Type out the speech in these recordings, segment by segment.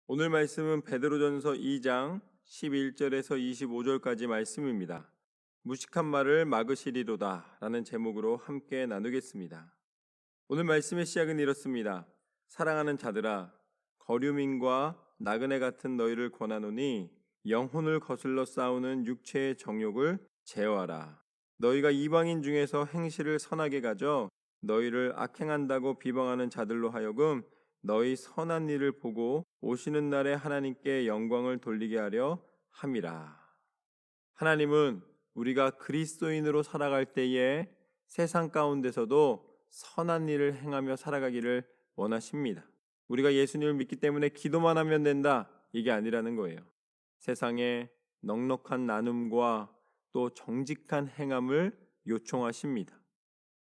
오늘 말씀은 베드로전서 2장 11절에서 25절까지 말씀입니다. 무식한 말을 막으시리로다 라는 제목으로 함께 나누겠습니다. 오늘 말씀의 시작은 이렇습니다. 사랑하는 자들아, 거류민과 나그네 같은 너희를 권하노니 영혼을 거슬러 싸우는 육체의 정욕을 제어하라. 너희가 이방인 중에서 행실을 선하게 가져 너희를 악행한다고 비방하는 자들로 하여금 너희 선한 일을 보고 오시는 날에 하나님께 영광을 돌리게 하려 함이라. 하나님은 우리가 그리스도인으로 살아갈 때에 세상 가운데서도 선한 일을 행하며 살아가기를 원하십니다. 우리가 예수님을 믿기 때문에 기도만 하면 된다, 이게 아니라는 거예요. 세상에 넉넉한 나눔과 또 정직한 행함을 요청하십니다.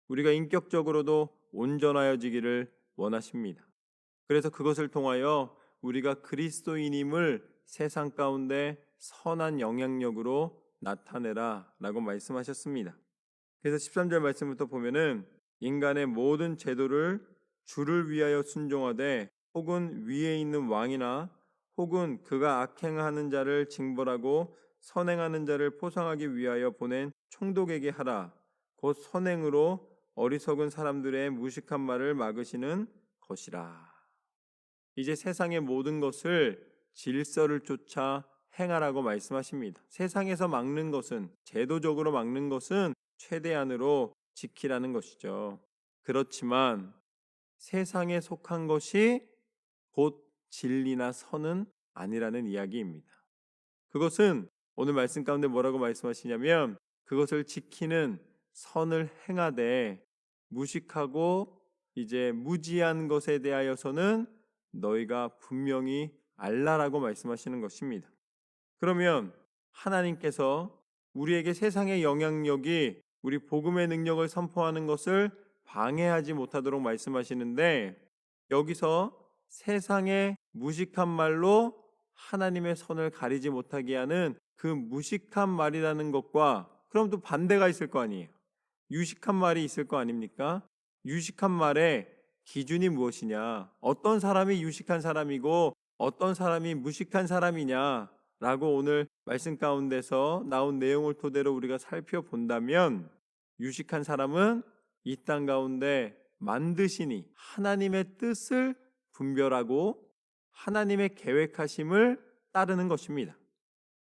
우리가 인격적으로도 온전하여지기를 원하십니다. 그래서 그것을 통하여 우리가 그리스도인임을 세상 가운데 선한 영향력으로 나타내라 라고 말씀하셨습니다. 그래서 13절 말씀부터 보면은 인간의 모든 제도를 주를 위하여 순종하되 혹은 위에 있는 왕이나 혹은 그가 악행하는 자를 징벌하고 선행하는 자를 포상하기 위하여 보낸 총독에게 하라. 곧 선행으로 어리석은 사람들의 무식한 말을 막으시는 것이라. 이제 세상의 모든 것을 질서를 쫓아 행하라고 말씀하십니다. 세상에서 막는 것은, 제도적으로 막는 것은 최대한으로 지키라는 것이죠. 그렇지만 세상에 속한 것이 곧 진리나 선은 아니라는 이야기입니다. 그것은 오늘 말씀 가운데 뭐라고 말씀하시냐면 그것을 지키는 선을 행하되 무식하고 이제 무지한 것에 대하여서는 너희가 분명히 알라라고 말씀하시는 것입니다. 그러면 하나님께서 우리에게 세상의 영향력이 우리 복음의 능력을 선포하는 것을 방해하지 못하도록 말씀하시는데 여기서 세상의 무식한 말로 하나님의 선을 가리지 못하게 하는 그 무식한 말이라는 것과 그럼 또 반대가 있을 거 아니에요. 유식한 말이 있을 거 아닙니까? 유식한 말의 기준이 무엇이냐? 어떤 사람이 유식한 사람이고 어떤 사람이 무식한 사람이냐라고 오늘 말씀 가운데서 나온 내용을 토대로 우리가 살펴본다면 유식한 사람은 이 땅 가운데 만드시니 하나님의 뜻을 분별하고 하나님의 계획하심을 따르는 것입니다.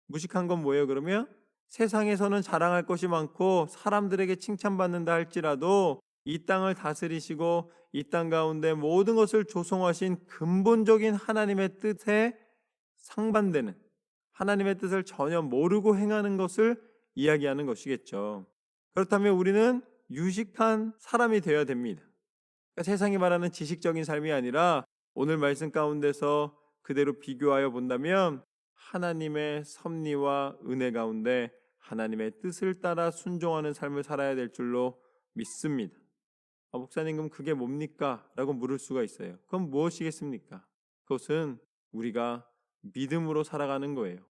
무식한 건 뭐예요? 그러면 세상에서는 자랑할 것이 많고 사람들에게 칭찬받는다 할지라도 이 땅을 다스리시고 이 땅 가운데 모든 것을 조성하신 근본적인 하나님의 뜻에 상반되는 하나님의 뜻을 전혀 모르고 행하는 것을 이야기하는 것이겠죠. 그렇다면 우리는 유식한 사람이 되어야 됩니다. 그러니까 세상이 말하는 지식적인 삶이 아니라 오늘 말씀 가운데서 그대로 비교하여 본다면 하나님의 섭리와 은혜 가운데 하나님의 뜻을 따라 순종하는 삶을 살아야 될 줄로 믿습니다. 목사님 그럼 그게 뭡니까? 라고 물을 수가 있어요. 그럼 무엇이겠습니까? 그것은 우리가 믿음으로 살아가는 거예요.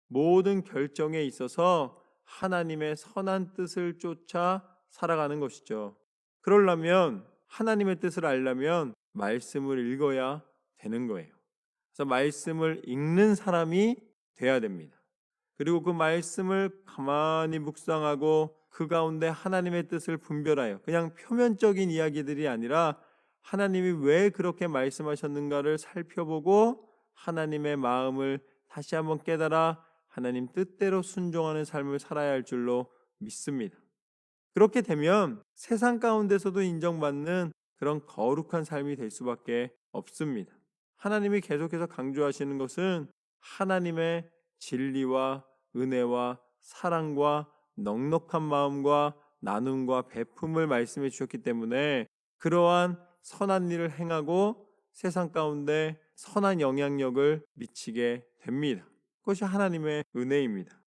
모든 결정에 있어서 하나님의 선한 뜻을 쫓아 살아가는 것이죠. 그러려면 하나님의 뜻을 알려면 말씀을 읽어야 되는 거예요. 그래서 말씀을 읽는 사람이 돼야 됩니다. 그리고 그 말씀을 가만히 묵상하고 그 가운데 하나님의 뜻을 분별하여 그냥 표면적인 이야기들이 아니라 하나님이 왜 그렇게 말씀하셨는가를 살펴보고 하나님의 마음을 다시 한번 깨달아 하나님 뜻대로 순종하는 삶을 살아야 할 줄로 믿습니다. 그렇게 되면 세상 가운데서도 인정받는 그런 거룩한 삶이 될 수밖에 없습니다. 하나님이 계속해서 강조하시는 것은 하나님의 진리와 은혜와 사랑과 넉넉한 마음과 나눔과 베품을 말씀해 주셨기 때문에 그러한 선한 일을 행하고 세상 가운데 선한 영향력을 미치게 됩니다. 그것이 하나님의 은혜입니다.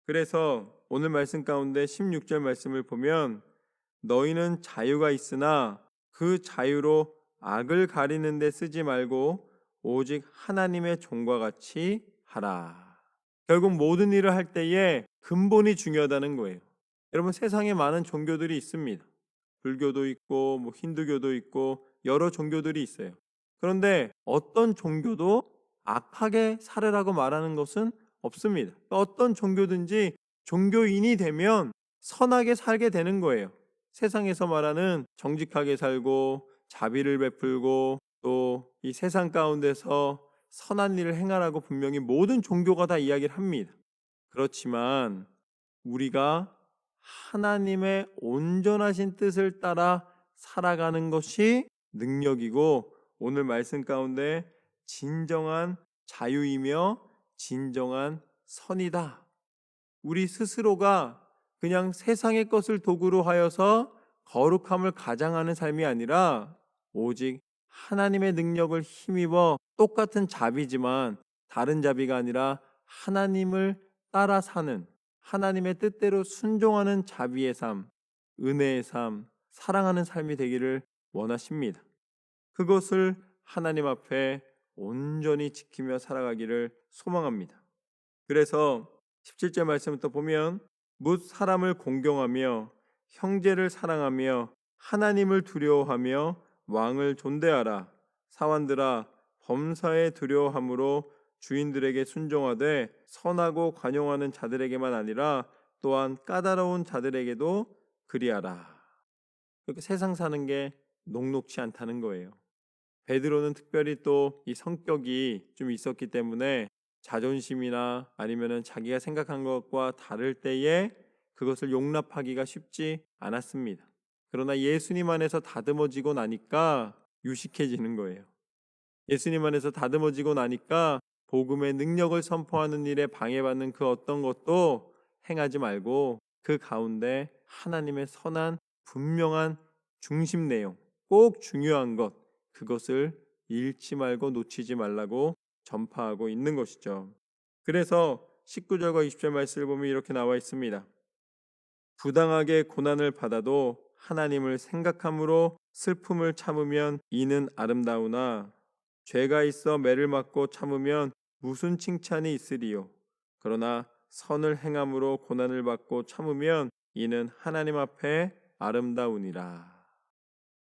그래서 오늘 말씀 가운데 16절 말씀을 보면 너희는 자유가 있으나 그 자유로 악을 가리는 데 쓰지 말고 오직 하나님의 종과 같이 하라. 결국 모든 일을 할 때에 근본이 중요하다는 거예요. 여러분 세상에 많은 종교들이 있습니다. 불교도 있고 힌두교도 있고 여러 종교들이 있어요. 그런데 어떤 종교도 악하게 살으라고 말하는 것은 없습니다. 어떤 종교든지 종교인이 되면 선하게 살게 되는 거예요. 세상에서 말하는 정직하게 살고 자비를 베풀고 또 이 세상 가운데서 선한 일을 행하라고 분명히 모든 종교가 다 이야기를 합니다. 그렇지만 우리가 하나님의 온전하신 뜻을 따라 살아가는 것이 능력이고 오늘 말씀 가운데 진정한 자유이며 진정한 선이다. 우리 스스로가 그냥 세상의 것을 도구로 하여서 거룩함을 가장하는 삶이 아니라 오직 하나님의 능력을 힘입어 똑같은 자비지만 다른 자비가 아니라 하나님을 따라 사는 하나님의 뜻대로 순종하는 자비의 삶, 은혜의 삶, 사랑하는 삶이 되기를 원하십니다. 그것을 하나님 앞에 온전히 지키며 살아가기를 소망합니다. 그래서 17절 말씀부터 보면 뭇 사람을 공경하며 형제를 사랑하며 하나님을 두려워하며 왕을 존대하라. 사환들아 범사에 두려워함으로 주인들에게 순종하되 선하고 관용하는 자들에게만 아니라 또한 까다로운 자들에게도 그리하라. 그렇게 세상 사는 게 녹록치 않다는 거예요. 베드로는 특별히 또 이 성격이 좀 있었기 때문에 자존심이나 아니면은 자기가 생각한 것과 다를 때에 그것을 용납하기가 쉽지 않았습니다. 그러나 예수님 안에서 다듬어지고 나니까 유식해지는 거예요. 예수님 안에서 다듬어지고 나니까 복음의 능력을 선포하는 일에 방해받는 그 어떤 것도 행하지 말고 그 가운데 하나님의 선한 분명한 중심 내용, 꼭 중요한 것, 그것을 잃지 말고 놓치지 말라고 전파하고 있는 것이죠. 그래서 19절과 20절 말씀을 보면 이렇게 나와 있습니다. 부당하게 고난을 받아도 하나님을 생각함으로 슬픔을 참으면 이는 아름다우나 죄가 있어 매를 맞고 참으면 무슨 칭찬이 있으리요. 그러나 선을 행함으로 고난을 받고 참으면 이는 하나님 앞에 아름다우니라.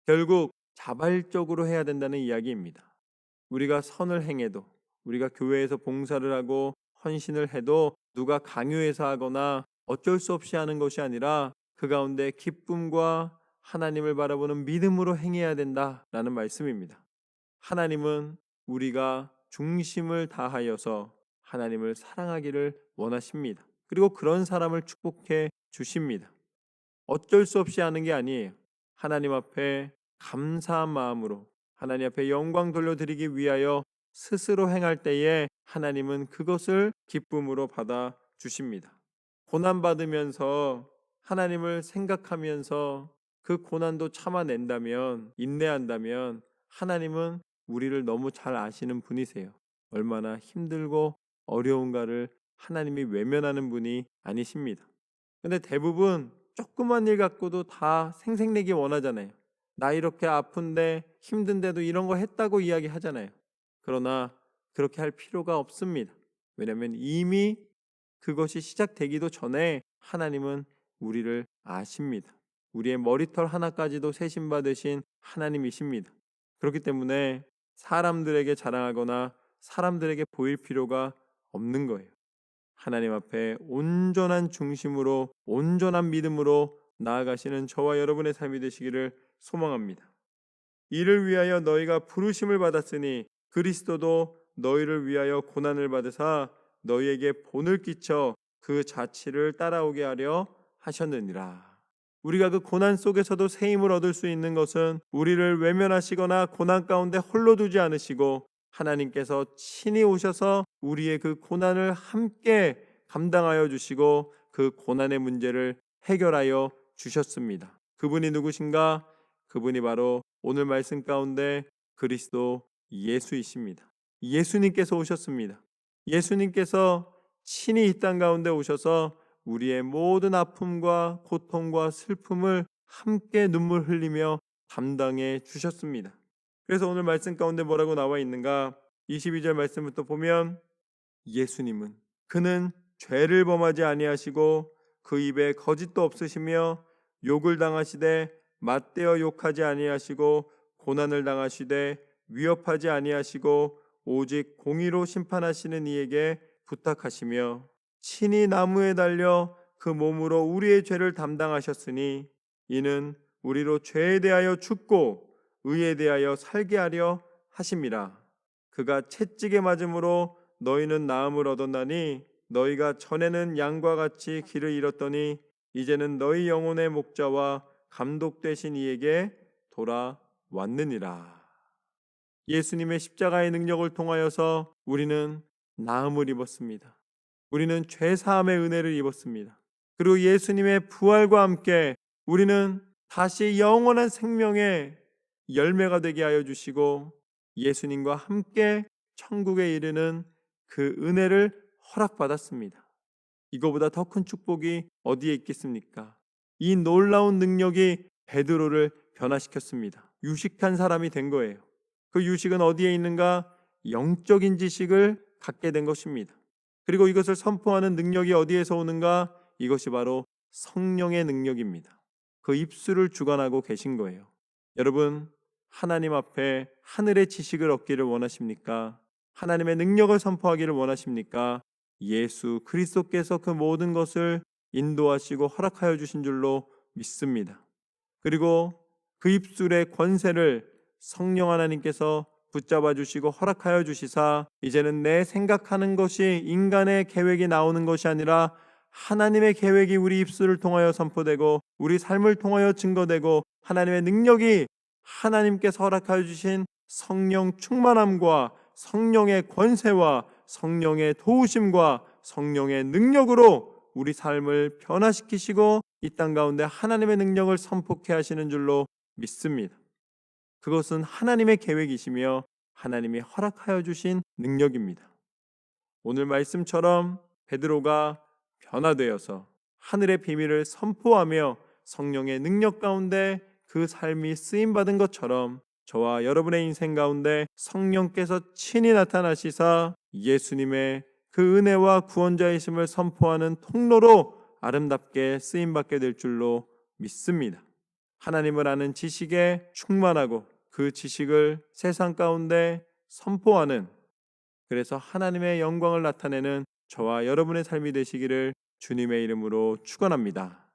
결국 자발적으로 해야 된다는 이야기입니다. 우리가 선을 행해도 우리가 교회에서 봉사를 하고 헌신을 해도 누가 강요해서 하거나 어쩔 수 없이 하는 것이 아니라 그 가운데 기쁨과 하나님을 바라보는 믿음으로 행해야 된다라는 말씀입니다. 하나님은 우리가 중심을 다하여서 하나님을 사랑하기를 원하십니다. 그리고 그런 사람을 축복해 주십니다. 어쩔 수 없이 하는 게 아니에요. 하나님 앞에 감사한 마음으로 하나님 앞에 영광 돌려드리기 위하여 스스로 행할 때에 하나님은 그것을 기쁨으로 받아 주십니다. 고난받으면서 하나님을 생각하면서 그 고난도 참아낸다면, 인내한다면 하나님은 우리를 너무 잘 아시는 분이세요. 얼마나 힘들고 어려운가를 하나님이 외면하는 분이 아니십니다. 근데 대부분 조그만 일 갖고도 다 생색내기 원하잖아요. 나 이렇게 아픈데 힘든데도 이런 거 했다고 이야기하잖아요. 그러나 그렇게 할 필요가 없습니다. 왜냐하면 이미 그것이 시작되기도 전에 하나님은 우리를 아십니다. 우리의 머리털 하나까지도 세심받으신 하나님이십니다. 그렇기 때문에 사람들에게 자랑하거나 사람들에게 보일 필요가 없는 거예요. 하나님 앞에 온전한 중심으로 온전한 믿음으로 나아가시는 저와 여러분의 삶이 되시기를 소망합니다. 이를 위하여 너희가 부르심을 받았으니 그리스도도 너희를 위하여 고난을 받으사 너희에게 본을 끼쳐 그 자취를 따라오게 하려 하셨느니라. 우리가 그 고난 속에서도 새 힘을 얻을 수 있는 것은 우리를 외면하시거나 고난 가운데 홀로 두지 않으시고 하나님께서 친히 오셔서 우리의 그 고난을 함께 감당하여 주시고 그 고난의 문제를 해결하여 주셨습니다. 그분이 누구신가? 그분이 바로 오늘 말씀 가운데 그리스도 예수이십니다. 예수님께서 오셨습니다. 예수님께서 친히 이 땅 가운데 오셔서 우리의 모든 아픔과 고통과 슬픔을 함께 눈물 흘리며 담당해 주셨습니다. 그래서 오늘 말씀 가운데 뭐라고 나와 있는가? 22절 말씀부터 보면 예수님은 그는 죄를 범하지 아니하시고 그 입에 거짓도 없으시며 욕을 당하시되 맞대어 욕하지 아니하시고 고난을 당하시되 위협하지 아니하시고 오직 공의로 심판하시는 이에게 부탁하시며 친히 나무에 달려 그 몸으로 우리의 죄를 담당하셨으니 이는 우리로 죄에 대하여 죽고 의에 대하여 살게 하려 하심이라. 그가 채찍에 맞음으로 너희는 나음을 얻었나니 너희가 전에는 양과 같이 길을 잃었더니 이제는 너희 영혼의 목자와 감독 되신 이에게 돌아왔느니라. 예수님의 십자가의 능력을 통하여서 우리는 나음을 입었습니다. 우리는 죄 사함의 은혜를 입었습니다. 그리고 예수님의 부활과 함께 우리는 다시 영원한 생명의 열매가 되게 하여 주시고 예수님과 함께 천국에 이르는 그 은혜를 허락받았습니다. 이거보다 더 큰 축복이 어디에 있겠습니까? 이 놀라운 능력이 베드로를 변화시켰습니다. 유식한 사람이 된 거예요. 그 유식은 어디에 있는가? 영적인 지식을 갖게 된 것입니다. 그리고 이것을 선포하는 능력이 어디에서 오는가? 이것이 바로 성령의 능력입니다. 그 입술을 주관하고 계신 거예요. 여러분, 하나님 앞에 하늘의 지식을 얻기를 원하십니까? 하나님의 능력을 선포하기를 원하십니까? 예수 그리스도께서 그 모든 것을 인도하시고 허락하여 주신 줄로 믿습니다. 그리고 그 입술의 권세를 성령 하나님께서 붙잡아 주시고 허락하여 주시사 이제는 내 생각하는 것이 인간의 계획이 나오는 것이 아니라 하나님의 계획이 우리 입술을 통하여 선포되고 우리 삶을 통하여 증거되고 하나님의 능력이 하나님께서 허락하여 주신 성령 충만함과 성령의 권세와 성령의 도우심과 성령의 능력으로 우리 삶을 변화시키시고 이 땅 가운데 하나님의 능력을 선포케 하시는 줄로 믿습니다. 그것은 하나님의 계획이시며 하나님이 허락하여 주신 능력입니다. 오늘 말씀처럼 베드로가 변화되어서 하늘의 비밀을 선포하며 성령의 능력 가운데 그 삶이 쓰임받은 것처럼 저와 여러분의 인생 가운데 성령께서 친히 나타나시사 예수님의 그 은혜와 구원자이심을 선포하는 통로로 아름답게 쓰임받게 될 줄로 믿습니다. 하나님을 아는 지식에 충만하고 그 지식을 세상 가운데 선포하는, 그래서 하나님의 영광을 나타내는 저와 여러분의 삶이 되시기를 주님의 이름으로 축원합니다.